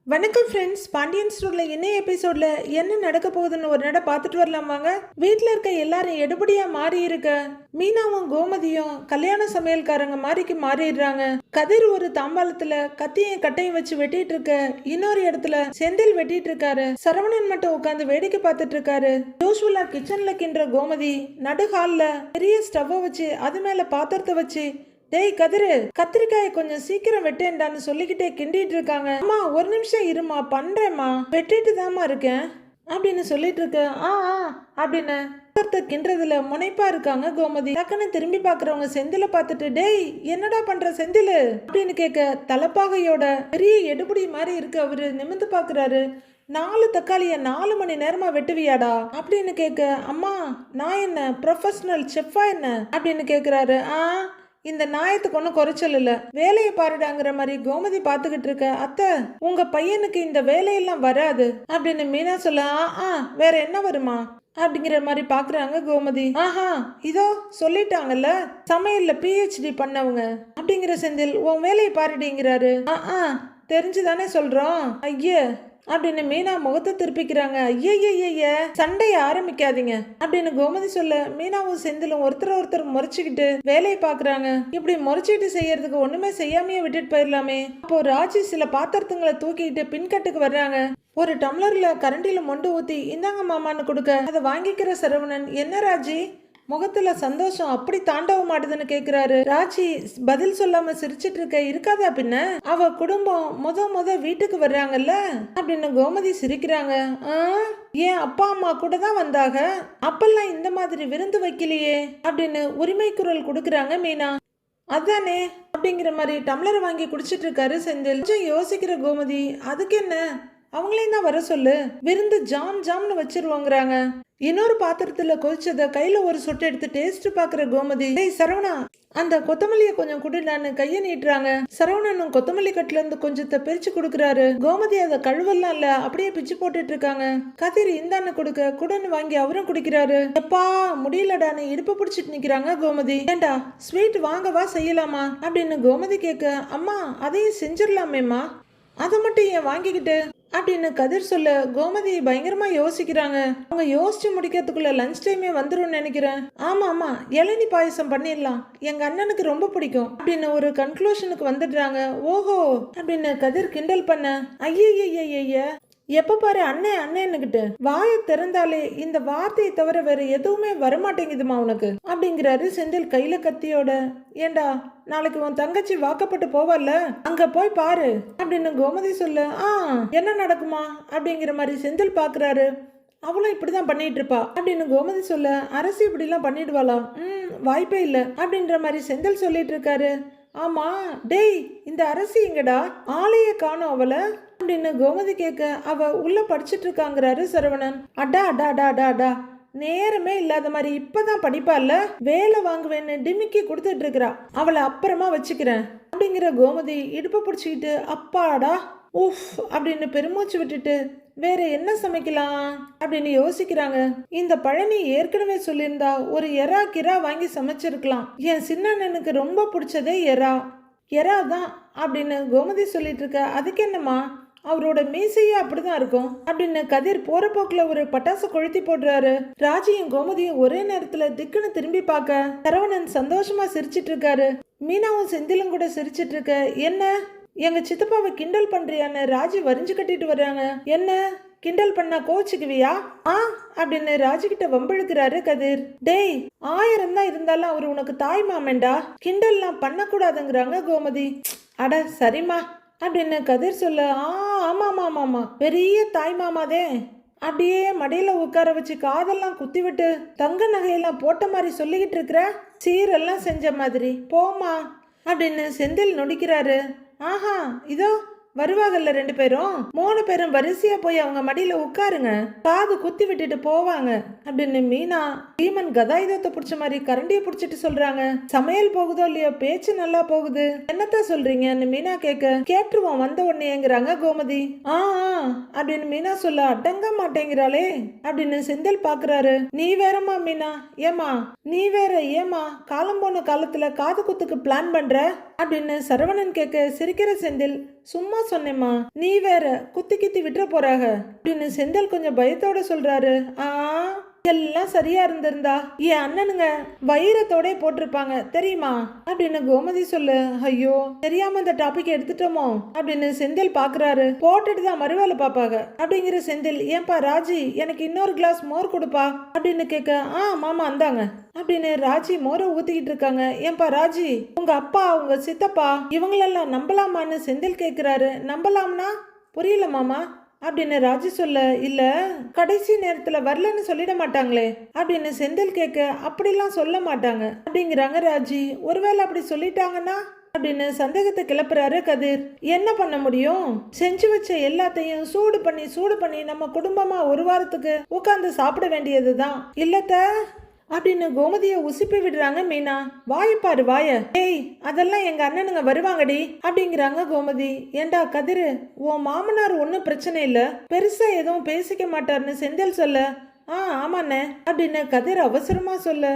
வணக்கம் ஃப்ரெண்ட்ஸ். பாண்டியன் ஸ்டோர்ல என்ன எபிசோட்ல என்ன நடக்க போகுதுன்னு ஒரு நட பார்த்துட்டு வரலாம் வாங்க. வீட்டில் இருக்க எல்லாரும் எடுபடியா மாறி இருக்க மீனாவும் கோமதியும் கல்யாண சமையல்காரங்க மாதிரிக்கு மாறிடுறாங்க. கதிர் ஒரு தாம்பாளத்துல கத்தியும் கட்டையும் வச்சு வெட்டிட்டு இருக்க, இன்னொரு இடத்துல செந்தில் வெட்டிட்டு இருக்காரு. சரவணன் மட்டும் உட்காந்து வேடிக்கை பார்த்துட்டு இருக்காரு. யூஸ்வலா கிச்சன்ல கின்ற கோமதி நடுஹால்ல பெரிய ஸ்டவ்வை வச்சு அது மேல பாத்திரத்தை வச்சு, டேய் கதிரு, கத்திரிக்காயை கொஞ்சம் சீக்கிரம் வெட்டேன்டான்னு சொல்லிக்கிட்டே கிண்டிட்டு இருக்காங்க. அம்மா ஒரு நிமிஷம் இருமா, பண்றேம்மா, வெட்டிட்டு தாமா இருக்கேன் அப்படின்னு சொல்லிட்டு இருக்க. அப்படின்னு கிண்டுறதுல முனைப்பா இருக்காங்க கோமதி. டக்குன்னு திரும்பி பாக்குறவங்க செந்தில பார்த்துட்டு, டேய் என்னடா பண்ற செந்தில் அப்படின்னு கேட்க, தலப்பாகையோட பெரிய எடுபடி மாதிரி இருக்கு. அவரு நிமிந்து பாக்குறாரு. 4 தக்காளிய 4 மணி நேரமா வெட்டுவியாடா அப்படின்னு கேட்க, அம்மா நான் என்ன ப்ரொஃபஷனல் செஃப்பா என்ன அப்படின்னு கேக்குறாரு. இந்த நாயத்துக்கு ஒன்றும் குறைச்சல் இல்லை, வேலையை பாருடாங்கிற மாதிரி கோமதி பார்த்துக்கிட்டு இருக்க. அத்தை, உங்க பையனுக்கு இந்த வேலையெல்லாம் வராது அப்படின்னு மீனா சொல்ல, வேற என்ன வருமா அப்படிங்கிற மாதிரி பாக்குறாங்க கோமதி. இதோ சொல்லிட்டாங்கல்ல, சமையல்ல PhD பண்ணவங்க அப்படிங்கிற செந்தில், உன் வேலையை பாருடிங்கிறாரு. தெரிஞ்சுதானே சொல்றோம் ஐயா அப்படின்னு மீனா முகத்தை திருப்பிக்கிறாங்க. ஐய சண்டைய ஆரம்பிக்காதீங்க அப்படின்னு கோமதி சொல்ல, மீனாவும் செந்திலும் ஒருத்தர் முறைச்சுக்கிட்டு வேலையை பாக்குறாங்க. இப்படி முறைச்சிட்டு செய்யறதுக்கு ஒண்ணுமே செய்யாமையே விட்டுட்டு போயிடலாமே. அப்போ ராஜி சில பாத்திரத்துங்களை தூக்கிட்டு பின்கட்டுக்கு வர்றாங்க. ஒரு டம்ளர்ல கரண்டில மொண்டு ஊத்தி, இந்தாங்க மாமான்னு கொடுக்க, அதை வாங்கிக்கிற சரவணன், என்ன ராஜி முகத்துல சந்தோஷம் அப்படி தாண்டவம் ஆடுதுன்னு கேக்குறாரு. ராஜி பதில் சொல்லாம சிரிச்சிட்டு இருக்காதா பின்ன, அவ குடும்பம் முத வீட்டுக்கு வர்றாங்கல்ல அப்படின்னு கோமதி சிரிக்கிறாங்க. ஏன் அப்பா அம்மா கூட தான் வந்தாங்க, அப்பெல்லாம் இந்த மாதிரி விருந்து வைக்கலையே அப்படின்னு உரிமை குரல் கொடுக்கறாங்க மீனா. அதானே அப்படிங்கிற மாதிரி டம்ளரை வாங்கி குடிச்சிட்டு இருக்காரு செந்தில். கொஞ்சம் யோசிக்கிற கோமதி, அதுக்கு என்ன, அவங்களையும் தான் வர சொல்லு, விருந்து ஜாம்னு வச்சிருவாங்கிறாங்க. இன்னொரு பாத்திரத்துல கொதிச்சத கையில ஒரு சொட்டு எடுத்து டேஸ்ட் பாக்குற கோமதி, டேய் சரவணா, அந்த கொத்தமல்லியை கொஞ்சம் குடுடான்னு கைய நீட்டுறாங்க. சரவணனும் கொத்தமல்லி கட்டுல இருந்து கொஞ்சத்தை பிரிச்சு கொடுக்குறாரு. கோமதி அதை கழுவெல்லாம் இல்ல, அப்படியே பிச்சு போட்டுட்டு இருக்காங்க. கதிர் இந்தான்னு கொடுக்க, குடன்னு வாங்கி அவரும் குடிக்கிறாரு. எப்பா முடியலடான்னு இடுப்பு பிடிச்சிட்டு நிக்கிறாங்க கோமதி. ஏண்டா ஸ்வீட் வாங்கவா செய்யலாமா அப்படின்னு கோமதி கேட்க, அம்மா அதையும் செஞ்சிடலாமேம்மா, அதை மட்டும் ஏன் வாங்கிக்கிட்டு அப்படின்னு கதிர் சொல்ல, கோமதி பயங்கரமா யோசிக்கிறாங்க. அவங்க யோசிச்சு முடிக்கிறதுக்குள்ள லஞ்ச் டைமே வந்துடும் நினைக்கிறேன். ஆமா இளநி பாயசம் பண்ணிடலாம், எங்க அண்ணனுக்கு ரொம்ப பிடிக்கும் அப்படின்னு ஒரு கன்க்ளூஷனுக்கு வந்துடுறாங்க. ஓஹோ அப்படின்னு கதிர் கிண்டல் பண்ண, ஐய எப்ப பாரு அண்ணன்னுகிட்டு வாயை திறந்தாலே இந்த வார்த்தையை தவிர வேற எதுவுமே வரமாட்டேங்குதுமா உனக்கு அப்படிங்கிறாரு செந்தில் கையில கத்தியோட. ஏண்டா நாளைக்கு உன் தங்கச்சி வாக்கப்பட்டு போவல்ல, அங்க போய் பாரு அப்படின்னு கோமதி சொல்ல, என்ன நடக்குமா அப்படிங்கிற மாதிரி செந்தில் பாக்குறாரு. அவளும் இப்படிதான் பண்ணிட்டு இருப்பா அப்படின்னு கோமதி சொல்ல, அரசி இப்படி எல்லாம் பண்ணிடுவாளா, வாய்ப்பே இல்லை அப்படின்ற மாதிரி செந்தில் சொல்லிட்டு இருக்காரு. ஆமா டேய், இந்த அரசி எங்கடா, ஆளைய காணோம் அவளை அப்படின்னு கோமதி கேட்க, அவ உள்ள படிச்சுட்டு இருக்காங்கிறாரு சரவணன். அடா நேரமே இல்லாத மாதிரி இப்பதான் படிப்பால, வேலை வாங்குவேன்னு டிமிக்கி கொடுத்துட்டு இருக்கிறா, அவளை அப்புறமா வச்சுக்கிறேன் அப்படிங்கிற கோமதி இடுப்பை பிடிச்சிக்கிட்டு, அப்பாடா உஃப் அப்படின்னு பெருமூச்சு விட்டுட்டு வேற என்ன சமைக்கலாம் அப்படின்னு யோசிக்கிறாங்க. இந்த பழனி ஏற்கனவே சொல்லியிருந்தா ஒரு கிரா வாங்கி சமைச்சிருக்கலாம். என் சின்ன அண்ணனுக்கு ரொம்ப பிடிச்சதே எறா தான் அப்படின்னு கோமதி சொல்லிட்டு இருக்க. அதுக்கு என்னம்மா, அவரோட மீசையே அப்படிதான் இருக்கும் அப்படின்னு கதிர் போற போக்குல ஒரு பட்டாசு கொளுத்தி போடுறாரு. ராஜியும் கோமதியும் ஒரே நேரத்துல திக்குன்னு திரும்பி பார்க்க, சரவணன் சந்தோஷமா சிரிச்சிட்டு இருக்காரு. மீனாவும் செந்திலும் கூட சிரிச்சிட்டு இருக்க. என்ன எங்க சித்தப்பாவை கிண்டல் பண்றியான்னு ராஜி வரிஞ்சு கட்டிட்டு வர்றாங்க. என்ன கிண்டல் பண்ணா கோச்சுக்குவியா அப்படின்னு ராஜி கிட்ட வம்பிழுக்கிறாரு கதிர். டேய் 1000 தான் இருந்தாலும் அவரு உனக்கு தாய் மாமன்டா, கிண்டல்லாம் பண்ணக்கூடாதுங்கிறாங்க கோமதி. அட சரிம்மா அப்படின்னு கதிர் சொல்ல, ஆமா பெரிய தாய் மாமாதே, அப்படியே மடியில உட்கார வச்சு காதெல்லாம் குத்தி விட்டு தங்க நகையெல்லாம் போட்ட மாதிரி சொல்லிக்கிட்டு இருக்கிற, சீரெல்லாம் செஞ்ச மாதிரி போமா அப்படின்னு செந்தில் நொடிக்கிறாரு. இதோ வருவாங்கல்ல 2 பேரும், 3 பேரும் வரிசையா போய் அவங்க மடியில உட்காருங்க, காது குத்தி விட்டுட்டு போவாங்க அப்படின்னு மீனா பீமன் கதாயுதத்தை பிடிச்ச மாதிரி கரண்டிய பிடிச்சிட்டு சொல்றாங்க. சமையல் போகுதோ இல்லையோ பேச்சு நல்லா போகுது, என்னத்த சொல்றீங்கன்னு மீனா கேட்டுருவோம் வந்த உடனேங்கிறாங்க கோமதி. அப்படின்னு மீனா சொல்ல, அடங்க மாட்டேங்கிறாளே அப்படின்னு செந்தில் பாக்குறாரு. நீ வேறமா மீனா, நீ வேற ஏமா காலம் போன காலத்துல காது குத்துக்கு பிளான் பண்ற அப்படின்னு சரவணன் கேட்க சிரிக்கிற செந்தில், சும்மா சொன்னேம்மா, நீ வேற குத்தி கித்தி விட்டுற போறாக அப்படின்னு செந்தில் கொஞ்சம் பயத்தோட சொல்றாரு. ஆ, எல்லாம் சரியா இருந்திருந்தா என் அண்ணனுங்க வைரத்தோட போட்டிருப்பாங்க தெரியுமா அப்படின்னு கோமதி சொல்லு. ஐயோ, தெரியாம இந்த டாபிக் எடுத்துட்டோமோ அப்படின்னு செந்தில் பாக்குறாரு. போட்டுட்டு தான் மறுவேலை பாப்பாங்க அப்படிங்கிற செந்தில், ஏன்பா ராஜி எனக்கு இன்னொரு கிளாஸ் மோர் கொடுப்பா அப்படின்னு கேட்க, மாமா அந்தாங்க அப்படின்னு ராஜி மோரை ஊத்திக்கிட்டு இருக்காங்க. ஏன்பா ராஜி, உங்க அப்பா உங்க சித்தப்பா இவங்களெல்லாம் நம்பலாமான்னு செந்தில் கேக்குறாரு. நம்பலாம்னா புரியல மாமா அப்படின்னு ராஜி சொல்ல, இல்ல கடைசி நேரத்துல வரலன்னு சொல்லிட மாட்டாங்களே அப்படின்னு செந்தில் கேட்க, அப்படிலாம் சொல்ல மாட்டாங்க அப்படிங்கிறாங்க ராஜி. ஒருவேளை அப்படி சொல்லிட்டாங்கன்னா அப்படின்னு சந்தேகத்தை கிளப்புறாரு கதிர். என்ன பண்ண முடியும், செஞ்சு வச்ச எல்லாத்தையும் சூடு பண்ணி நம்ம குடும்பமா ஒரு வாரத்துக்கு உட்கார்ந்து சாப்பிட வேண்டியதுதான் இல்லத்த அப்படின்னு கோமதியை உசுப்பி விடுறாங்க மீனா. வாய்ப்பாரு வாய, ஏய் அதெல்லாம் எங்க அண்ணனுங்க வருவாங்கடி அப்படிங்கிறாங்க கோமதி. ஏண்டா கதிரு, உன் மாமனார் ஒன்னும் பிரச்சனை இல்ல, பெருசா எதுவும் பேசிக்க மாட்டார்னு செந்தில் சொல்ல, ஆமாண்ணே அப்படின்னு கதிர் அவசரமா சொல்ல,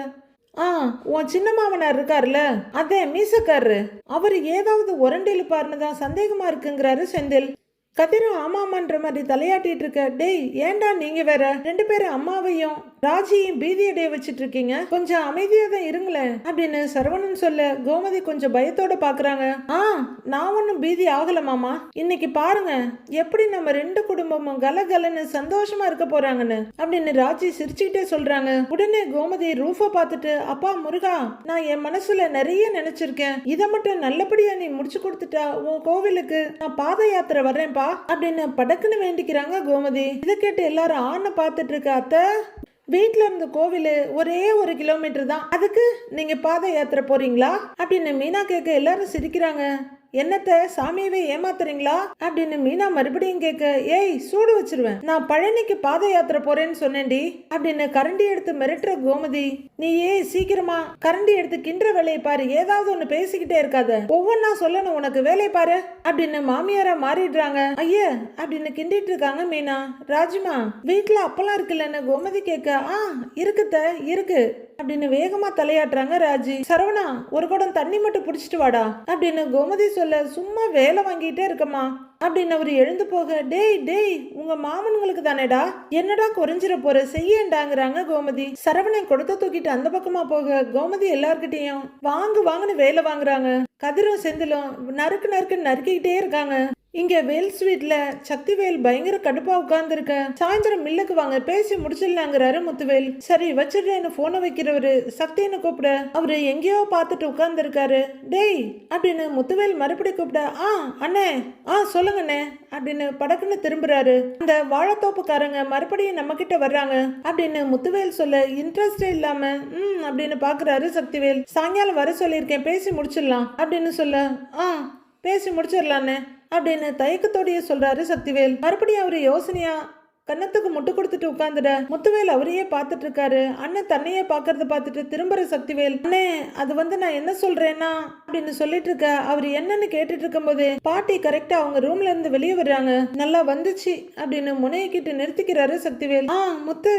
உன் சின்ன மாமனார் இருக்காருல்ல, அதே மீசக்காரரு, அவரு ஏதாவது உரண்டு இழுப்பாருன்னு தான் சந்தேகமா இருக்குங்கிறாரு செந்தில். கதிரும் ஆமாமான்ற மாதிரி தலையாட்டிட்டு இருக்க. டேய் ஏண்டா நீங்க வேற ரெண்டு பேரும் அம்மாவையும் ராஜியும் பீதி அடைய வச்சிட்டு இருக்கீங்க, கொஞ்சம் அமைதியா தான் இருங்களேன் அப்படின்னு சரவணன் சொல்ல கோமதி கொஞ்சம் பயத்தோட பாக்குறாங்க. நான் ஒன்னும் பீதி ஆகல மாமா, இன்னைக்கு பாருங்க எப்படி நம்ம ரெண்டு குடும்பமும் கலகலன்னு சந்தோஷமா இருக்க போறாங்கன்னு அப்படின்னு ராஜி சிரிச்சுக்கிட்டே சொல்றாங்க. உடனே கோமதி ரூஃப பார்த்துட்டு, அப்பா முருகா, நான் என் மனசுல நிறைய நினைச்சிருக்கேன், இதை மட்டும் நல்லபடியா நீ முடிச்சு கொடுத்துட்டா உன் கோவிலுக்கு நான் பாத யாத்திரை வர்றேன்பா அப்படின்னு படக்குன்னு வேண்டிக்கிறாங்க கோமதி. இதை கேட்டு எல்லாரும் ஆன பார்த்துட்டு இருக்க. அத்தை, வீட்ல இருந்து கோவில் ஒரே 1 கிலோமீட்டர் தான், அதுக்கு நீங்க பாத யாத்திரை போறீங்களா அப்படின்னு மீனா கேட்க எல்லாரும் சிரிக்கிறாங்க. என்னத்த சாமியவே ஏமாத்துறீங்களா அப்படின்னு மீனா மறுபடியும் கேட்க, ஏய் சூடு வச்சிருவேன், நான் பழனிக்கு பாத யாத்திரை போறேன்னு சொன்னேன்டி அப்படின்னு கரண்டி எடுத்து மிரட்டுற கோமதி. நீ சீக்கிரமா கரண்டி எடுத்து கிண்டுற வேலையை பாரு, ஏதாவது ஒண்ணு பேசிக்கிட்டே இருக்காத, ஒவ்வொன்னா சொல்லணும் உனக்கு, வேலையை பாரு அப்படின்னு மாமியாரா மாறிடுறாங்க. ஐயா அப்படின்னு கிண்டிட்டு இருக்காங்க மீனா. ராஜிமா, வீட்டுல அப்பெல்லாம் இருக்குல்லன்னு கோமதி கேட்க, இருக்குத்த இருக்கு அப்படின்னு வேகமா தலையாட்டுறாங்க ராஜி. சரவணா, ஒரு குடம் தண்ணி மட்டும் புடிச்சிட்டு வாடா அப்படின்னு கோமதி சொல்ல, சும்மா வேலை வாங்கிட்டே இருக்கமா அப்படின்னு அவர் எழுந்து போக, டேய் உங்க மாமன்களுக்கு தானேடா, என்னடா குறைஞ்சிட போற, செய்யண்டாங்கிறாங்க கோமதி. சரவணன் கொடுத்த தூக்கிட்டு அந்த பக்கமா போக கோமதி எல்லார்கிட்டையும் வாங்குன்னு வேலை வாங்குறாங்க. கதிரும் செந்திலும் நறுக்கு நறுக்கிக்கிட்டே இருக்காங்க. இங்க வேல் ஸ்வீட்ல சக்திவேல் பயங்கர கடுப்பா உட்கார்ந்துருக்க. சாயந்தரம் மில்லுக்கு வாங்க, பேசி முடிச்சிடலாங்கிறாரு முத்துவேல். சரி வச்சிடுறேன்னு போனை வைக்கிறவரு சக்தின்னு கூப்பிட, அவரு எங்கேயோ பார்த்துட்டு உட்கார்ந்து இருக்காரு. டேய் அப்படின்னு முத்துவேல் மறுபடி கூப்பிட, அண்ணே சொல்லுங்கண்ணே அப்படின்னு படக்குன்னு திரும்புறாரு. அந்த வாழைத்தோப்புக்காரங்க மறுபடியும் நம்ம கிட்ட வர்றாங்க அப்படின்னு முத்துவேல் சொல்ல, இன்ட்ரெஸ்டே இல்லாம அப்படின்னு பாக்குறாரு சக்திவேல். சாயங்காலம் வர சொல்லியிருக்கேன், பேசி முடிச்சிடலாம் அப்படின்னு சொல்ல, பேசி முடிச்சிடலான்னு அப்படின்னு தயக்கத்தோடய சொல்றாரு சக்திவேல். மறுபடியும் அவரு யோசனையா கன்னத்துக்கு முட்டு கொடுத்துட்டு உட்கார்ந்துட முத்துவேல் அவரையே பார்த்துட்டு இருக்காரு. அண்ணன் தன்னையே பாக்குறத பார்த்துட்டு திரும்புற சக்திவேல், அண்ணே அது நான் என்ன சொல்றேன்னா அப்படின்னு சொல்லிட்டு இருக்க. அவர் என்னன்னு கேட்டுட்டு இருக்கும் போது பாட்டி கரெக்டா அவங்க ரூம்ல இருந்து வெளியே வர்றாங்க. நல்லா வந்துச்சு அப்படின்னு முனையக்கிட்டு நிறுத்திக்கிறாரு சக்திவேல். முத்து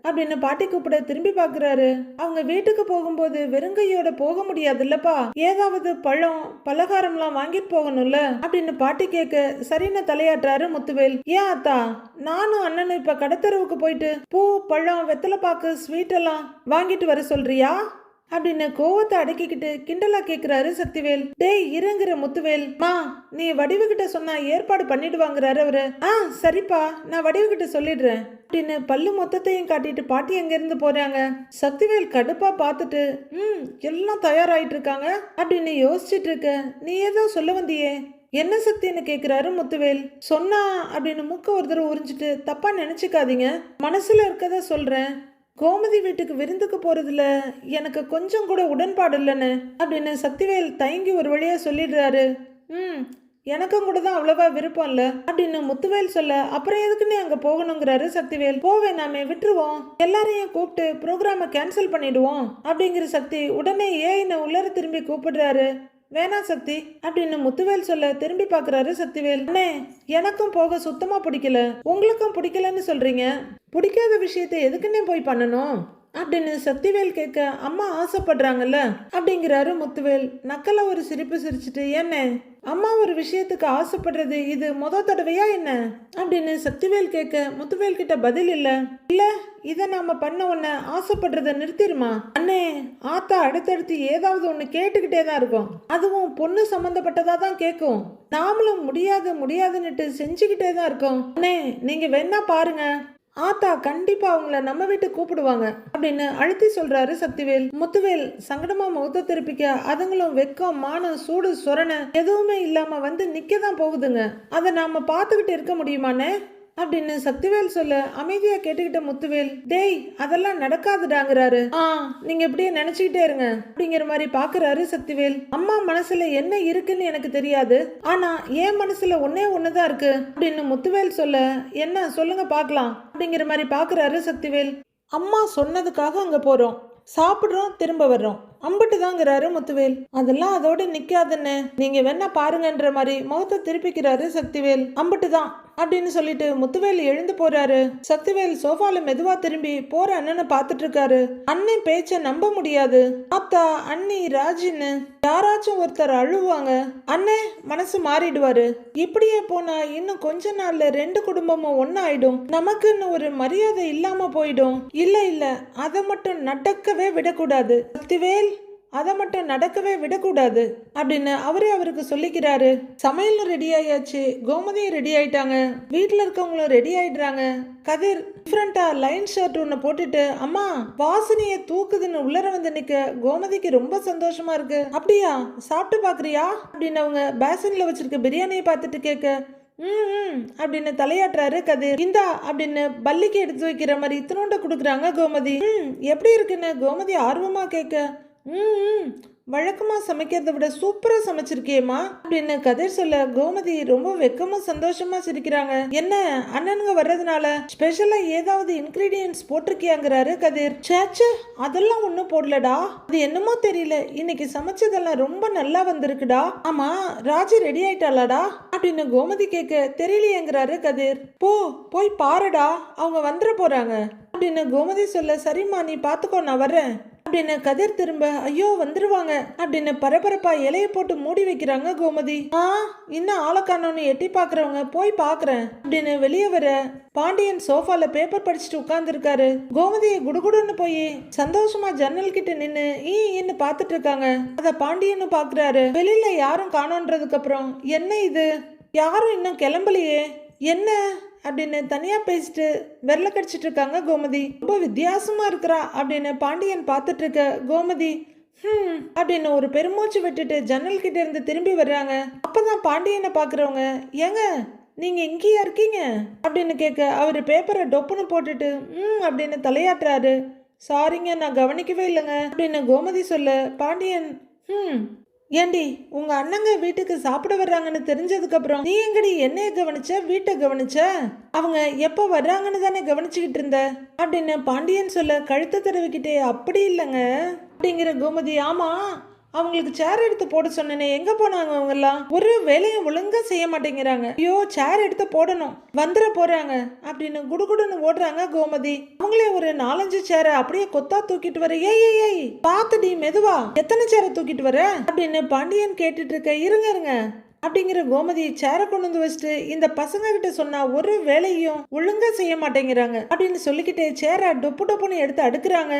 அப்படின்னு பாட்டி கூப்பிட திரும்பி பாக்குறாரு. அவங்க வீட்டுக்கு போகும்போது வெறுங்கையோட போக முடியாது இல்லப்பா, ஏதாவது பழம் பலகாரம்லாம் வாங்கிட்டு போகணும்ல அப்படின்னு பாட்டி கேட்க, சரின்னு தலையாட்டுறாரு முத்துவேல். ஏன் அத்தா, நானும் அண்ணன் இப்ப கடத்தெருவுக்கு போயிட்டு பூ பழம் வெத்தலை பாக்கு ஸ்வீட் எல்லாம் வாங்கிட்டு வர சொல்றியா அப்படின்னு கோவத்தை அடக்கிக்கிட்டு கிண்டலா கேக்குறாரு சக்திவேல். டேய் இருங்கிற முத்துவேல். நீ வடிவுகிட்ட சொன்னா ஏற்பாடு பண்ணிடுவாங்கிறாரு அவரு. சரிப்பா, நான் வடிவுகிட்ட சொல்லிடுறேன் அப்படின்னு பல்லு மொத்தத்தையும் காட்டிட்டு பாட்டி அங்க இருந்து போறாங்க. சக்திவேல் கடுப்பா பார்த்துட்டு எல்லாம் தயாராயிட்டு இருக்காங்க அப்படின்னு யோசிச்சுட்டு இருக்க. நீ ஏதோ சொல்ல வந்தியே, என்ன சக்தின்னு கேக்குறாரு முத்துவேல். சொன்னா அப்படின்னு மூக்க ஒரு தடவை உறிஞ்சிட்டு, தப்பா நினைச்சுக்காதீங்க, மனசுல இருக்கதா சொல்றேன், கோமதி வீட்டுக்கு விருந்துக்கு போறதுல எனக்கு கொஞ்சம் கூட உடன்பாடு இல்லைன்னு அப்படின்னு சக்திவேல் தயங்கி ஒரு வழியா சொல்லிடுறாரு. எனக்கும் கூட தான் அவ்வளவா விருப்பம் இல்ல அப்படின்னு முத்துவேல் சொல்ல, அப்புறம் எதுக்குன்னு அங்க போகணுங்கிறாரு சக்திவேல். போவேன், நாம விட்டுருவோம், எல்லாரையும் கூப்பிட்டு ப்ரோக்ராம கேன்சல் பண்ணிடுவோம் அப்படிங்கிற சக்தி உடனே ஏன்னு உள்ளர திரும்பி கூப்பிடுறாரு. வேணா சக்தி அப்படின்னு முத்துவேல் சொல்ல திரும்பி பாக்குறாரு சக்திவேல். அண்ணே, எனக்கும் போக சுத்தமா பிடிக்கல, உங்களுக்கும் பிடிக்கலன்னு சொல்றீங்க, பிடிக்காத விஷயத்தை எதுக்குன்னே போய் பண்ணணும் அப்படின்னு சக்திவேல் கேட்க அம்மா ஆசைப்படுறாங்கல்ல அப்படிங்கிறாரு முத்துவேல். நக்கலா ஒரு சிரிப்பு சிரிச்சுட்டு, என்ன அம்மா ஒரு விஷயத்துக்கு ஆசைப்படுறது இது தடவையா என்ன அப்படின்னு சக்திவேல் கேட்க முத்துவேல் கிட்ட பதில் இல்ல. இதை நாம பண்ண உடனே ஆசைப்படுறத நிறுத்திடுமா அண்ணே? ஆத்தா அடுத்தடுத்து ஏதாவது ஒண்ணு கேட்டுக்கிட்டே தான் இருக்கும். அதுவும் பொண்ணு சம்பந்தப்பட்டதா தான் கேட்கும். நாமளும் முடியாதுன்னுட்டு செஞ்சுக்கிட்டே தான் இருக்கோம். அண்ணே நீங்க வேணா பாருங்க, ஆத்தா கண்டிப்பா அவங்கள நம்ம வீட்டு கூப்பிடுவாங்க அப்படின்னு அழுத்தி சொல்றாரு சக்திவேல். முத்துவேல் சங்கடமா முகத்தை திருப்பிக்க அதுங்களும் வெக்கம் மானம் சூடு சொரண எதுவுமே இல்லாம வந்து நிக்கதான் போகுதுங்க. அதை நாம பாத்துக்கிட்டு இருக்க முடியுமானே அப்படின்னு சக்திவேல் சொல்ல அமைதியா கேட்டுக்கிட்ட முத்துவேல், டேய் அதெல்லாம் நடக்காதுடாங்கிறாரு. நீங்க இப்படியே நினைச்சுக்கிட்டே இருங்க அப்படிங்கிற மாதிரி பாக்குறாரு சக்திவேல். அம்மா மனசுல என்ன இருக்குன்னு எனக்கு தெரியாது, ஆனா என் மனசுல ஒண்ணுதான் இருக்கு அப்படின்னு முத்துவேல் சொல்ல, என்ன சொல்லுங்க பாக்கலாம் அப்படிங்கிற மாதிரி பாக்குறாரு சக்திவேல். அம்மா சொன்னதுக்காக அங்க போறோம், சாப்பிடுறோம், திரும்ப வர்றோம், அம்பிட்டு தாங்கிறாரு முத்துவேல். அதெல்லாம் அதோட நிக்காதுன்னு நீங்க வேணா பாருங்கன்ற மாதிரி முகத்தை திருப்பிக்கிறாரு சக்திவேல். அம்பிட்டு தான் அப்படின்னு சொல்லிட்டு முத்துவேல் எழுந்து போறாரு. சக்திவேல் சோஃபால மெதுவா திரும்பி போற அண்ணனை பாத்துட்டு இருக்காரு. அண்ணன் பேச்ச நம்ப முடியாது. ஆத்தா அண்ணி ராஜின்னு யாராச்சும் ஒருத்தர் அழுவாங்க, அண்ணே மனசு மாறிடுவாரு. இப்படியே போனா இன்னும் கொஞ்ச நாள்ல 2 குடும்பமும் ஒன்னாயிடும், நமக்குன்னு ஒரு மரியாதை இல்லாம போயிடும். இல்ல அதை மட்டும் நடக்கவே விடக்கூடாது சக்திவேல், அதை மட்டும் நடக்கவே விடக்கூடாது அப்படின்னு அவருக்கு சொல்லிக்கிறாரு. சமையலும் ரெடி ஆயாச்சு, கோமதியும் ரெடி ஆயிட்டாங்க, வீட்டுல இருக்கவங்களும் ரெடி ஆயிடுறாங்க. கதிர் டிஃப்ரெண்டா லைன் ஷர்ட் ஒன்று போட்டுட்டு அம்மா வாசனைய தூக்குதுன்னு உள்ளர வந்து நிக்க கோமதிக்கு ரொம்ப சந்தோஷமா இருக்கு. அப்படியா சாப்பிட்டு பாக்குறியா அப்படின்னு அவங்க பேசன்ல வச்சிருக்க பிரியாணியை பார்த்துட்டு கேட்க, அப்படின்னு தலையாட்டுறாரு கதிர். இந்தா அப்படின்னு பல்லிக்கு எடுத்து வைக்கிற மாதிரி இத்தனோண்ட கொடுக்குறாங்க கோமதி. எப்படி இருக்குன்னு கோமதி ஆர்வமா கேட்க, வழக்கமா சமைக்கிறத விட சூப்பரா சமைச்சிருக்கியேம்மா அப்படின்னு கதிர் சொல்ல கோமதி ரொம்ப வெக்கமா சந்தோஷமா சிரிக்கிறாங்க. என்ன அண்ணனுங்க வர்றதுனால ஸ்பெஷலா ஏதாவது இன்கிரீடியன்ஸ் போட்டிருக்கியாங்கிறாரு கதிர். சேச்சே அதெல்லாம் ஒண்ணும் போடலடா, அது என்னமோ தெரியல, இன்னைக்கு சமைச்சதெல்லாம் ரொம்ப நல்லா வந்திருக்குடா. ஆமா ராஜி ரெடி ஆயிட்டாளாடா அப்படின்னு கோமதி கேட்க, தெரியலையேங்கிறாரு கதிர். போய் பாருடா, அவங்க வந்துட போறாங்க அப்படின்னு கோமதி சொல்ல, சரிம்மா நீ பாத்துக்கோ நான் வர்றேன் அப்படின்னு கதிர் திரும்ப, ஐயோ வந்துருவாங்க அப்படின்னு பரபரப்பா இலைய போட்டு மூடி வைக்கிறாங்க கோமதி. இன்னும் ஆளக்கானோன்னு எட்டி பாக்குறவங்க போய் பாக்குறேன் அப்படின்னு வெளியே வர பாண்டியன் சோஃபால பேப்பர் படிச்சுட்டு உட்கார்ந்து இருக்காரு. கோமதியை குடுகுடுன்னு போய் சந்தோஷமா ஜன்னல் கிட்ட நின்னு ஈன்னு பாத்துட்டு இருக்காங்க. அத பாண்டியன்னு பாக்குறாரு. வெளியில யாரும் காணோன்றதுக்கு அப்புறம், என்ன இது யாரும் இன்னும் கிளம்பலையே என்ன அப்படின்னு தனியா பேசிட்டு விரல கடிச்சிட்டு இருக்காங்க கோமதி. ரொம்ப வித்தியாசமா இருக்கிறா அப்படின்னு பாண்டியன் பார்த்துட்டு இருக்க கோமதி அப்படின்னு ஒரு பெருமூச்சு விட்டுட்டு ஜன்னல் கிட்ட இருந்து திரும்பி வர்றாங்க. அப்பதான் பாண்டியனை பாக்குறவங்க, ஏங்க நீங்க இங்கேயா இருக்கீங்க அப்படின்னு கேட்க, அவரு பேப்பரை டொப்புன்னு போட்டுட்டு அப்படின்னு தலையாட்டுறாரு. சாரிங்க நான் கவனிக்கவே இல்லைங்க அப்படின்னு கோமதி சொல்ல, பாண்டியன் ஏண்டி உங்க அண்ணங்க வீட்டுக்கு சாப்பிட வர்றாங்கன்னு தெரிஞ்சதுக்கு அப்புறம் நீ எங்கடி என்னைய கவனிச்ச, வீட்டை கவனிச்ச? அவங்க எப்போ வர்றாங்கன்னு தானே கவனிச்சுக்கிட்டு இருந்த அப்படின்னு பாண்டியன் சொல்ல, கழுத்தை தடவிக்கிட்டே, அப்படி இல்லைங்க அப்படிங்கிற கோமதி. ஆமா அவங்களுக்கு சேர் எடுத்து போட சொன்னேனே எங்க போனாங்க அவங்க எல்லாம்? ஒரு வேலையும் ஒழுங்கா செய்ய மாட்டேங்கிறாங்க. ஐயோ சேர் எடுத்து போடணும், வந்துட போறாங்க அப்படின்னு குடுகுடுன்னு ஓடுறாங்க கோமதி. அவங்களே ஒரு 4-5 சேரை அப்படியே கொத்தா தூக்கிட்டு வர, ஏய் பாத்துடி மெதுவா, எத்தனை சேரை தூக்கிட்டு வர அப்படின்னு பாண்டியன் கேட்டுட்டு இருக்க. இருங்க அப்படிங்கிற கோமதி சேரை கொண்டு வந்து வச்சுட்டு, இந்த பசங்க கிட்ட சொன்னா ஒரு வேலையும் ஒழுங்கா செய்ய மாட்டேங்கிறாங்க அப்படின்னு சொல்லிக்கிட்டே சேரை டொப்புன்னு எடுத்து அடுக்குறாங்க.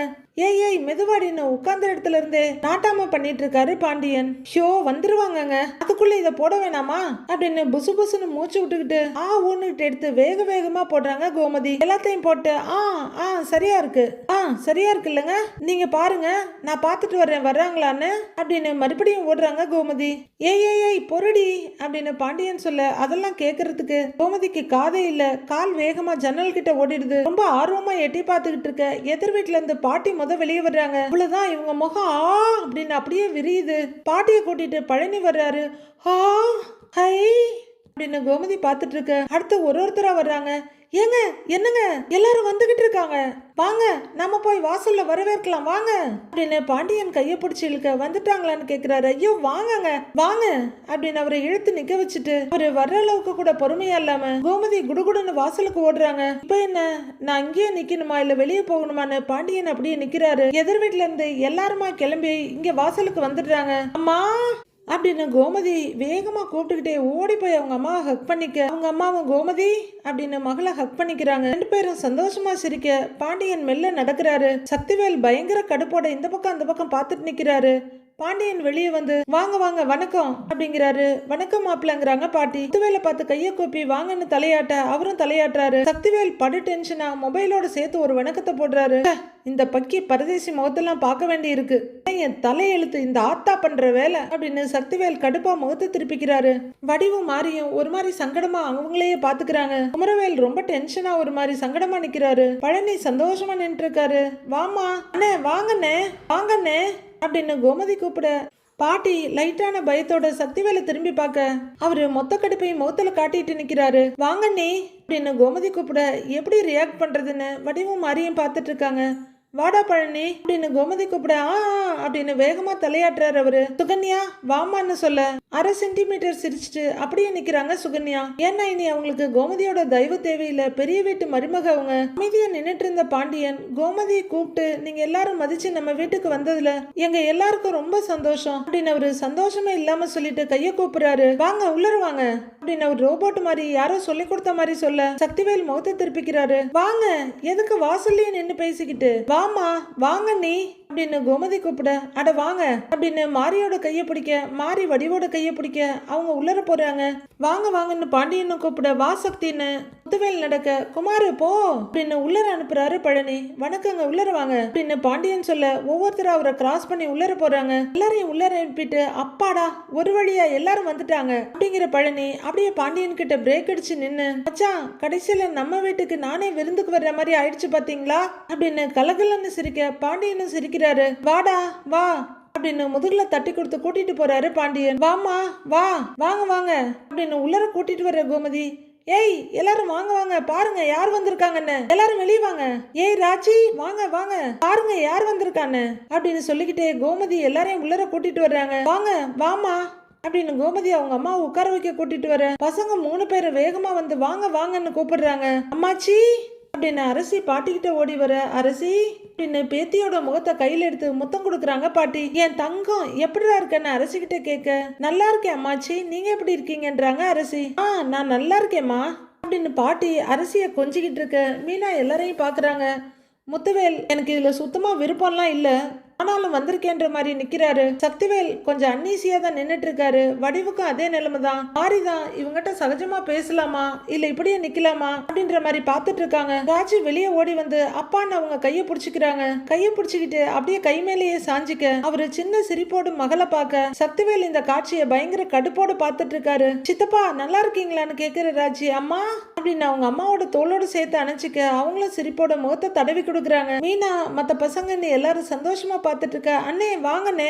ஏய் மெதுவாடின்னு உட்கார்ந்த இடத்துல இருந்தே நாட்டாம பண்ணிட்டு இருக்காரு பாண்டியன். ஷோ வந்துருவாங்கங்க, அதுக்குள்ள இதை போட வேணாமா அப்படின்னு புசுன்னு மூச்சு விட்டுக்கிட்டு ஊன்னுட்டு எடுத்து வேகமா போடுறாங்க கோமதி. எல்லாத்தையும் போட்டு சரியா இருக்கு இல்லைங்க, நீங்க பாருங்க நான் பாத்துட்டு வர்றாங்களான்னு அப்படின்னு மறுபடியும் ஓடுறாங்க கோமதி. ஏய் பொருடி அப்படின்னு பாண்டியன் சொல்ல, அதெல்லாம் கேட்கறதுக்கு கோமதிக்கு காதே இல்ல. கால் வேகமா ஜன்னல் கிட்ட ஓடிடுது. ரொம்ப ஆர்வமா எட்டி பார்த்துக்கிட்டு இருக்க எதிர் வீட்டுல இருந்து பாட்டி வெளியே வர்றாங்க. அவ்வளவுதான் இவங்க முகம் அப்படின்னு அப்படியே விரியுது. பாட்டியை கூட்டிட்டு பழனி வர்றாரு. ஹை அப்படின்னு கோமதி பாத்துட்டு இருக்க. அடுத்து ஒருத்தரா வர்றாங்க. ஏங்க என்னங்க எல்லாரும் வந்துகிட்டு இருக்காங்க, வாங்க நம்ம போய் வாசல்ல வரவேற்கலாம் வாங்க அப்படின்னு பாண்டியன் கைய பிடிச்சி இழுக்க. வந்துட்டாங்களான்னு கேக்குறாரு. ஐயோ வாங்கங்க வாங்க அப்படின்னு அவரை இழுத்து நிக்க வச்சுட்டு அவரு வர்ற அளவுக்கு கூட பொறுமையா இல்லாம கோமதி குடுகுடுன்னு வாசலுக்கு ஓடுறாங்க. இப்ப என்ன நான் இங்கேயே நிக்கணுமா இல்ல வெளியே போகணுமான்னு பாண்டியன் அப்படியே நிக்கிறாரு. எதிர் வீட்டுல இருந்து எல்லாருமா கிளம்பி இங்க வாசலுக்கு வந்துடுறாங்க. அம்மா அப்படின்னு கோமதி வேகமா கூப்பிட்டுக்கிட்டே ஓடி போய் அவங்க அம்மாவை ஹக் பண்ணிக்க. அவங்க அம்மாவும் கோமதி அப்படின்னு மகளை ஹக் பண்ணிக்கிறாங்க. 2 பேரும் சந்தோஷமா சிரிக்க பாண்டியன் மெல்ல நடக்கிறாரு. சக்திவேல் பயங்கர கடுப்போட இந்த பக்கம் அந்த பக்கம் பார்த்துட்டு நிக்கிறாரு. பாண்டியன் வெளியே வந்து வாங்க வாங்க வணக்கம் அப்படிங்கிறாரு. வணக்கம் மாப்பிள்ளங்கிறாங்க பாட்டி. சக்திவேலை பார்த்து கைய கூப்பி வாங்கன்னு தலையாட்ட அவரும் தலையாட்டுறாரு. சக்திவேல் படு டென்ஷனா மொபைலோட சேர்த்து ஒரு வணக்கத்தை போடுறாரு. இந்த பக்கி பரதேசி முகத்தெல்லாம் பார்க்க வேண்டி இருக்கு, என் தலையெழுத்து இந்த ஆத்தா பண்ற வேலை அப்படின்னு சக்திவேல் கடுப்பா முகத்தை திருப்பிக்கிறாரு. வடிவும் மாறியும் ஒரு மாதிரி சங்கடமா அவங்களையே பாத்துக்கிறாங்க. குமரவேல் ரொம்ப டென்ஷனா ஒரு மாதிரி சங்கடமா நிக்கிறாரு. பழனி சந்தோஷமா நின்று இருக்காரு. வாமா அண்ணே வாங்கண்ணே வாங்கண்ணே அப்படின்னு கோமதி கூப்பிட பாட்டி லைட்டான பயத்தோட சக்திவேலை திரும்பி பார்க்க அவரு மொத்த கடுப்பையும் முகத்துல காட்டிட்டு நிக்கிறாரு. வாங்கண்ணே அப்படின்னு கோமதி கூப்பிட எப்படி ரியாக்ட் பண்றதுன்னு வடிவும் மாறியும் பார்த்துட்டு இருக்காங்க. வாடா பழனி அப்படின்னு கோமதி கூப்பிட அப்படின்னு வேகமா தலையாட்டுறாரு அவரு. சுகன்யா வாமான்னு சொல்ல 1/2 சென்டிமீட்டர் சிரிச்சுட்டு அப்படியே நிக்கிறாங்க சுகன்யா. ஏன்னா இனி அவங்களுக்கு கோமதியோட தயவு தேவையில்லை, பெரிய வீட்டு மருமக அவங்க. அமைதியா நின்னுட்டு இருந்த பாண்டியன் கோமதியை கூப்பிட்டு நீங்க எல்லாரும் மதிச்சு நம்ம வீட்டுக்கு வந்ததுல எங்க எல்லாருக்கும் ரொம்ப சந்தோஷம் அப்படின்னு அவரு சந்தோஷமே இல்லாம சொல்லிட்டு கைய கூப்பிடுறாரு. வாங்க உள்ளர வாங்க அப்படின்னு அவர் ரோபோட் மாதிரி யாரோ சொல்லி கொடுத்த மாதிரி சொல்ல சக்திவேல் முகத்தை திருப்பிக்கிறாரு. வாங்க எதுக்கு வாசல்லயே நின்னு பேசிக்கிட்டு, வாமா வாங்க நீ அப்படின்னு கோமதி கூப்பிட அட வாங்க அப்படின்னு மாரியோட கைய பிடிக்க மாரி வடிவோட கைய பிடிக்க அவங்க உள்ளர போறாங்க. வாங்க வாங்கன்னு பாண்டியன்னு கூப்பிட வா சக்தின்னு முத்துவேல் நடக்க குமாரு போ அப்படின்னு உள்ளர அனுப்புறாரு பழனி. வணக்கங்க உள்ளர வாங்க அப்படின்னு பாண்டியன் சொல்ல ஒவ்வொருத்தரும் அவரை கிராஸ் பண்ணி உள்ளர போறாங்க. எல்லாரையும் உள்ளர அனுப்பிட்டு அப்பாடா ஒரு வழியா எல்லாரும் வந்துட்டாங்க அப்படிங்கிற பழனி அப்படியே பாண்டியன் கிட்ட பிரேக் அடிச்சு நின்னு மச்சான் கடைசியில நம்ம வீட்டுக்கு நானே விருந்துக்கு வர்ற மாதிரி ஆயிடுச்சு பாத்தீங்களா அப்படின்னு கலகலன்னு சிரிக்க பாண்டியனும் சிரிக்கிறாரு. வாடா வா அப்படின்னு முதுகுல தட்டி கொடுத்து கூட்டிட்டு போறாரு பாண்டியன். வாமா வா வாங்க வாங்க அப்படின்னு உள்ளர கூட்டிட்டு வர்ற கோமதி. ஏய் எல்லாரும் வாங்க வாங்க பாருங்க யார் வந்திருக்காங்கன்னு, எல்லாரும் வெளியே வாங்க. ஏய் ராஜி வாங்க வாங்க பாருங்க யார் வந்திருக்கான்னு அப்படின்னு சொல்லிக்கிட்டே கோமதி எல்லாரையும் உள்ளர கூட்டிட்டு வர்றாங்க. வாங்க வாமா அப்படின்னு கோமதி அவங்க அம்மாவை உட்கார வைக்க கூட்டிட்டு வர பசங்க 3 பேரும் வேகமா வந்து வாங்க வாங்கன்னு கூப்பிடுறாங்க. அம்மாச்சி அப்படின்னு அரசி பாட்டிக்கிட்ட ஓடி வர அரசி அப்படின்னு பேத்தியோட முகத்தை கையில எடுத்து முத்தம் கொடுக்குறாங்க பாட்டி. என் தங்கம் எப்படிடா இருக்கேன்னு அரசிக்கிட்ட கேட்க நல்லா இருக்கேன் அம்மாச்சி நீங்க எப்படி இருக்கீங்கன்றாங்க அரசி. நான் நல்லா இருக்கேம்மா அப்படின்னு பாட்டி அரசிய கொஞ்சிக்கிட்டு இருக்க மீனா எல்லாரையும் பாக்குறாங்க. முத்துவேல் எனக்கு இதுல சுத்தமா விருப்பம்லாம் இல்ல, ஆனாலும் வந்திருக்கேன்ற மாதிரி நிக்கிறாரு. சக்திவேல் கொஞ்சம் அன்னீசியா தான் நின்னுட்டு இருக்காரு. வடிவுக்கும் அதே நிலைமை தான். மாறிதான் இவங்கிட்ட சகஜமா பேசலாமா இல்ல இப்படியே நிக்கலாமா அப்படின்ற மாதிரி பாத்துட்டு இருக்காங்க. ராஜி வெளியே ஓடி வந்து அப்பான்னு அவங்க கைய பிடிச்சிக்கிறாங்க. கைய பிடிச்சிக்கிட்டு அப்படியே கை மேலேயே சாஞ்சிக்க அவரு சின்ன சிரிப்போடு மகளை பார்க்க சக்திவேல் இந்த காட்சியை பயங்கர கடுப்போடு பாத்துட்டு இருக்காரு. சித்தப்பா நல்லா இருக்கீங்களான்னு கேக்குற ராஜி அம்மா அப்படின்னு அவங்க அம்மாவோட தோளோடு சேர்த்து அணைச்சிக்க அவங்களும் சிரிப்போட முகத்தை தடவி கொடுக்குறாங்க. மீனா மத்த பசங்கன்னு எல்லாரும் சந்தோஷமா பார்த்துட்டு இருக்க. அண்ணே வாங்கண்ணே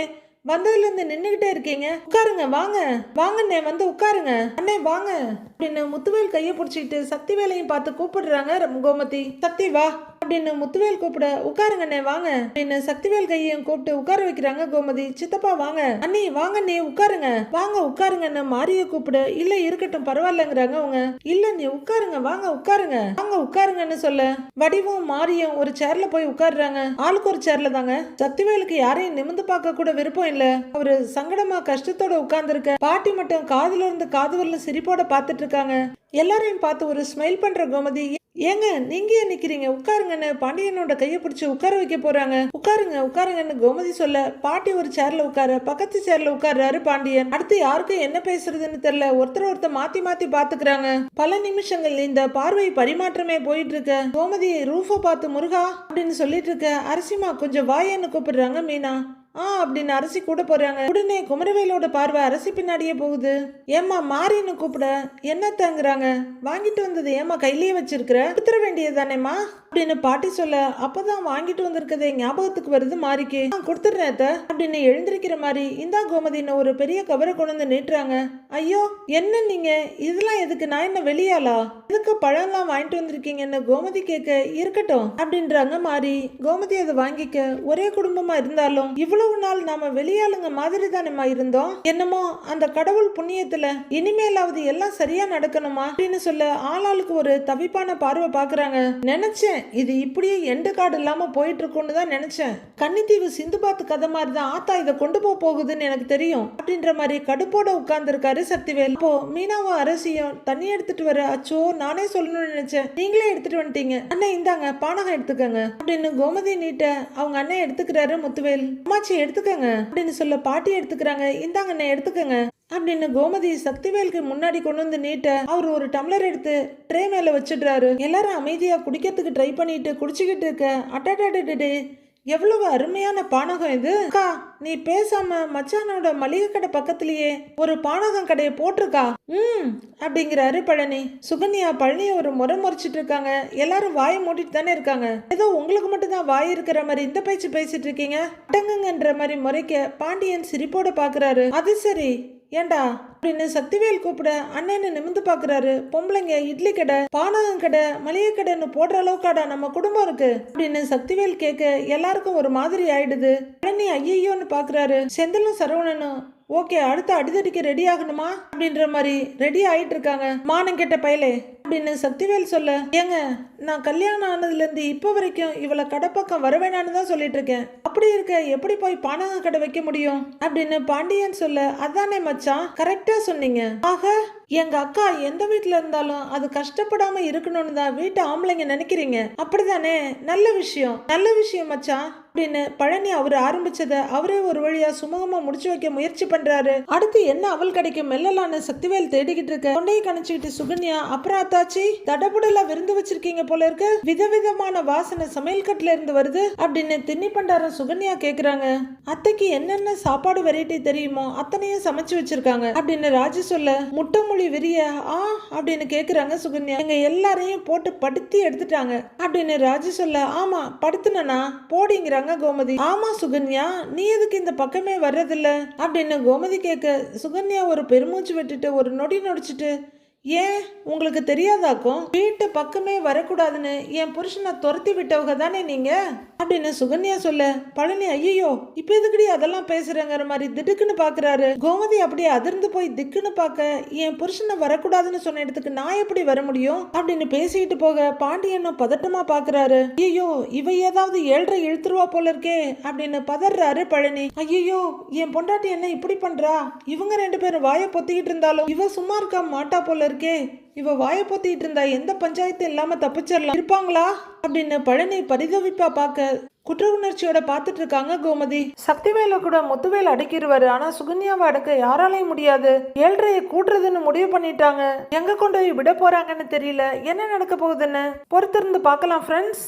வந்ததுல இருந்து நின்னுகிட்டே இருக்கீங்க, உட்காருங்க வாங்க வாங்கண்ணே வந்து உட்காருங்க அண்ணே வாங்க அப்படின்னு முத்துவேல் கைய பிடிச்சிக்கிட்டு சக்திவேலையும் பார்த்து கூப்பிடுறாங்க கோமதி. சக்தி வா அப்படின்னு முத்துவேல் கூப்பிட உட்காருங்கண்ணே வாங்க அப்படின்னு சக்திவேல் கையையும் கூப்பிட்டு உட்கார வைக்கிறாங்க கோமதி. சித்தப்பா வாங்க அண்ணி வாங்கண்ணே உட்காருங்க வாங்க உட்காருங்கன்னு மாரிய கூப்பிட இல்ல இருக்கட்டும் பரவாயில்லங்கிறாங்க அவங்க. இல்ல நீ உட்காருங்க வாங்க உட்காருங்க வாங்க உட்காருங்கன்னு சொல்ல வடிவும் மாரியும் ஒரு சேர்ல போய் உட்காருறாங்க. ஆளுக்கு ஒரு சேர்ல தாங்க. சக்திவேலுக்கு யாரையும் நிமிந்து பார்க்க கூட விருப்பம் இல்ல. அவரு சங்கடமா கஷ்டத்தோட உட்கார்ந்து இருக்க பாட்டி மட்டும் காதுல இருந்து காது வரல சிரிப்போட பாத்துட்டு இருக்காங்க. எல்லாரையும் பார்த்து ஒரு ஸ்மைல் பண்ற கோமதி ஏங்க நீங்க ஏன் நிக்கிறீங்க உட்காருங்கன்னு பாண்டியனோட கையை பிடிச்சி உட்கார வைக்க போறாங்க. உட்காருங்க உட்காருங்கன்னு கோமதி சொல்ல பாட்டி ஒரு சேர்ல உட்கார பக்கத்து சேர்ல உட்கார்றாரு பாண்டியன். அடுத்து யாருக்கும் என்ன பேசுறதுன்னு தெரியல, ஒருத்தர் மாத்தி மாத்தி பாத்துக்கிறாங்க. பல நிமிஷங்கள் இந்த பார்வை பரிமாற்றமே போயிட்டு இருக்க கோமதி ரூஃபை பார்த்து முருகா அப்படின்னு சொல்லிட்டு இருக்க அரசிமா கொஞ்சம் வாயன்னு கூப்பிடுறாங்க மீனா. அப்படின்னு அரசி கூட போறாங்க. உடனே குமரவேலோட பார்வை அரசி பின்னாடியே போகுது. ஏமா மாறின்னு கூப்பிட என்னத்தங்கிறாங்க. வாங்கிட்டு வந்தது ஏமா கையிலேயே வச்சிருக்கிற, கொடுத்துட வேண்டியதானேம்மா அப்படின்னு பாட்டி சொல்ல, அப்பதான் வாங்கிட்டு வந்திருக்கதே ஞாபகத்துக்கு வருது மாறிக்கு. கொடுத்துடுறேன் அப்படின்னு எழுந்திருக்கிற மாதிரி இந்தா கோமதின்னு ஒரு பெரிய கவரை கொண்டு வந்து நீட்டுறாங்க. ஐயோ என்ன நீங்க இதெல்லாம் எதுக்கு, நான் என்ன வெளியாளா, எதுக்கு பழம்லாம் வாங்கிட்டு வந்திருக்கீங்கன்னு கோமதி கேட்க, இருக்கட்டும் அப்படின்றாங்க மாறி. கோமதி அதை வாங்கிக்க, ஒரே குடும்பமா இருந்தாலும் இவ்வளவு நாள் நாம வெளியாளுங்க மாதிரி தானேமா இருந்தோம், என்னமோ அந்த கடவுள் புண்ணியத்துல இனிமேலாவது எல்லாம் சரியா நடக்கணுமா அப்படின்னு சொல்ல ஆளாளுக்கு ஒரு தவிப்பான பார்வை பாக்குறாங்க. நினைச்சேன் இது இப்படியே எண்டு காடு இல்லாம போயிட்டு இருக்கும்னு தான் நினைச்சேன். கன்னித்தீவு சிந்து பாத்து கதை மாதிரி தான் ஆத்தா இதை கொண்டு போகுதுன்னு எனக்கு தெரியும் அப்படின்ற மாதிரி கடுப்போட உட்கார்ந்து இருக்காரு சக்திவேல். அப்போ மீனாவும் அரசியும் தண்ணி எடுத்துட்டு வர, அச்சோ நானே சொல்லணும்னு நினைச்சேன், நீங்களே எடுத்துட்டு வந்துட்டீங்க, அண்ணன் இந்தாங்க பானகம் எடுத்துக்கங்க அப்படின்னு கோமதி நீட்ட அவங்க அண்ணன் எடுத்துக்கிறாரு. முத்துவேல் அம்மாச்சி எடுத்துக்கங்க அப்படின்னு சொல்ல பாட்டி எடுத்துக்கிறாங்க. இந்தாங்க அண்ணன் எடுத்துக்கங்க அப்படின்னு கோமதி சக்திவேலுக்கு முன்னாடி கொண்டு வந்து நீட்ட அவர் ஒரு டம்ளர் எடுத்து ட்ரே மேல வச்சிடுறாரு. எல்லாரும் அமைதியா குடிக்கிறதுக்கு ட்ரை பண்ணிட்டு குடிச்சுக்கிட்டு இருக்க, அட்டே எவ்வளவு அருமையான பானகம் இது. அக்கா நீ பேசாம மச்சானோட மளிகை கடை பக்கத்திலேயே ஒரு பானகம் கடையை போட்டிருக்கா அப்படிங்கிறாரு பழனி. சுகன்யா பழனிய ஒரு முறை முறைச்சிட்டு இருக்காங்க. எல்லாரும் வாயை மூடிட்டு தானே இருக்காங்க, ஏதோ உங்களுக்கு மட்டும் தான் வாய் இருக்கிற மாதிரி இந்த பேச்சு பேசிட்டு இருக்கீங்க அடங்குங்கன்ற மாதிரி முறைக்க பாண்டியன் சிரிப்போட பாக்குறாரு. அது சரி ஏண்டா அப்படின்னு சக்திவேல் கூப்பிட அண்ணன்னு நிமிந்து பாக்குறாரு. பொம்பளைங்க இட்லி கடை பானகம் கடை மளிகை கடைன்னு போடுற அளவுக்காடா நம்ம குடும்பம் இருக்கு அப்படின்னு சக்திவேல் கேட்க எல்லாருக்கும் ஒரு மாதிரி ஆயிடுது. பழனி ஐயோன்னு பாக்குறாரு. செந்திலும் சரவணனும் ஓகே அடுத்த அடிதடிக்கு ரெடி ஆகணுமா அப்படின்ற மாதிரி ரெடி ஆயிட்டு இருக்காங்க. மானம் கெட்ட பயலே அப்படின்னு சக்திவேல் சொல்ல, ஏங்க நான் கல்யாணம் ஆனதுல இருந்து இப்ப வரைக்கும் இவளை கடை பக்கம் வரவேணான்னு தான் சொல்லிட்டு இருக்கேன், அப்படி இருக்க எப்படி போய் பானக கடை வைக்க முடியும் அப்படின்னு பாண்டியன் சொல்ல, அதானே மச்சான் கரெக்டா சொன்னீங்க. ஆக எங்க அக்கா எந்த வீட்டுல இருந்தாலும் அது கஷ்டப்படாம இருக்கணும்னு தான் வீட்டு ஆம்பளைங்க நினைக்கிறீங்க, அப்படிதானே? நல்ல விஷயம் மச்சான் அப்படின்னு பழனி அவர் ஆரம்பிச்சதை அவரே ஒரு வழியா சுமூகமா முடிச்சு வைக்க முயற்சி பண்றாரு. அடுத்து என்ன அவள் கிடைக்கும் மெல்லலான்னு சக்திவேல் தேடிக்கிட்டு இருக்க, கொண்டையை கணிச்சுக்கிட்டு சுகன்யா, அப்புறம் அத்தாச்சி தடபுடலா விருந்து வச்சிருக்கீங்க போல இருக்கு, விதவிதமான வாசனை சமையல் கட்டுல இருந்து வருது அப்படின்னு திண்ணி பண்டாரம் சுகன்யா கேக்குறாங்க. அத்தைக்கு என்னென்ன சாப்பாடு வெரைட்டி தெரியுமோ அத்தனையும் சமைச்சு வச்சிருக்காங்க அப்படின்னு ராஜு சொல்ல, முட்டை மொழி விரிய அப்படின்னு கேக்குறாங்க சுகன்யா. எங்க எல்லாரையும் போட்டு படுத்தி எடுத்துட்டாங்க அப்படின்னு ராஜு சொல்ல, ஆமா படுத்துனா போடிங்கிறாங்க கோமதி. ஆமா சுகன்யா நீ எதுக்கு இந்த பக்கமே வர்றதில்ல அப்படின்னு கோமதி கேட்க, சுகன்யா ஒரு பெருமூச்சு விட்டுட்டு ஒரு நொடி நொடிச்சிட்டு, ஏன் உங்களுக்கு தெரியாதாக்கும், வீட்டு பக்கமே வரக்கூடாதுன்னு என் புருஷனை துரத்தி விட்டவங்க தானே நீங்க அப்படின்னு சுகன்யா சொல்ல, பழனி ஐயோ இப்ப எதுக்கடி அதெல்லாம் பேசுறங்கிற மாதிரி திடுக்குன்னு பாக்குறாரு. கோமதி அப்படியே அதிர்ந்து போய் திக்குன்னு பார்க்க, என் புருஷனை வரக்கூடாதுன்னு சொன்ன இடத்துக்கு நான் எப்படி வர முடியும் அப்படின்னு பேசிட்டு போக பாண்டியனும் பதட்டமா பாக்குறாரு. ஐயோ இவ ஏதாவது 7.5 இழுத்துருவா போல இருக்கே அப்படின்னு பதறாரு பழனி. ஐயோ என் பொண்டாட்டி என்ன இப்படி பண்றா, இவங்க 2 பேரும் வாயை பொத்திக்கிட்டு இருந்தாலும் இவ சும்மா இருக்கா மாட்டா போல இருக்கே, இவ வாயை பொத்திட்டு இருந்தா எந்த பஞ்சாயத்து இல்லாம தப்பிச்சிடலாம் இருப்பாங்களா அப்படின்னு பழனி பரிதவிப்பா பார்க்க குற்ற உணர்ச்சியோட பார்த்துட்டு இருக்காங்க கோமதி. சக்திவேல கூட முத்துவேல் அடக்கிடுவாரு, ஆனா சுகன்யாவை அடக்க யாராலையும் முடியாது. 7.5 கூட்டுறதுன்னு முடிவு பண்ணிட்டாங்க, எங்க கொண்டு போய் விட போறாங்கன்னு தெரியல, என்ன நடக்க போகுதுன்னு பொறுத்திருந்து பார்க்கலாம் ஃப்ரெண்ட்ஸ்.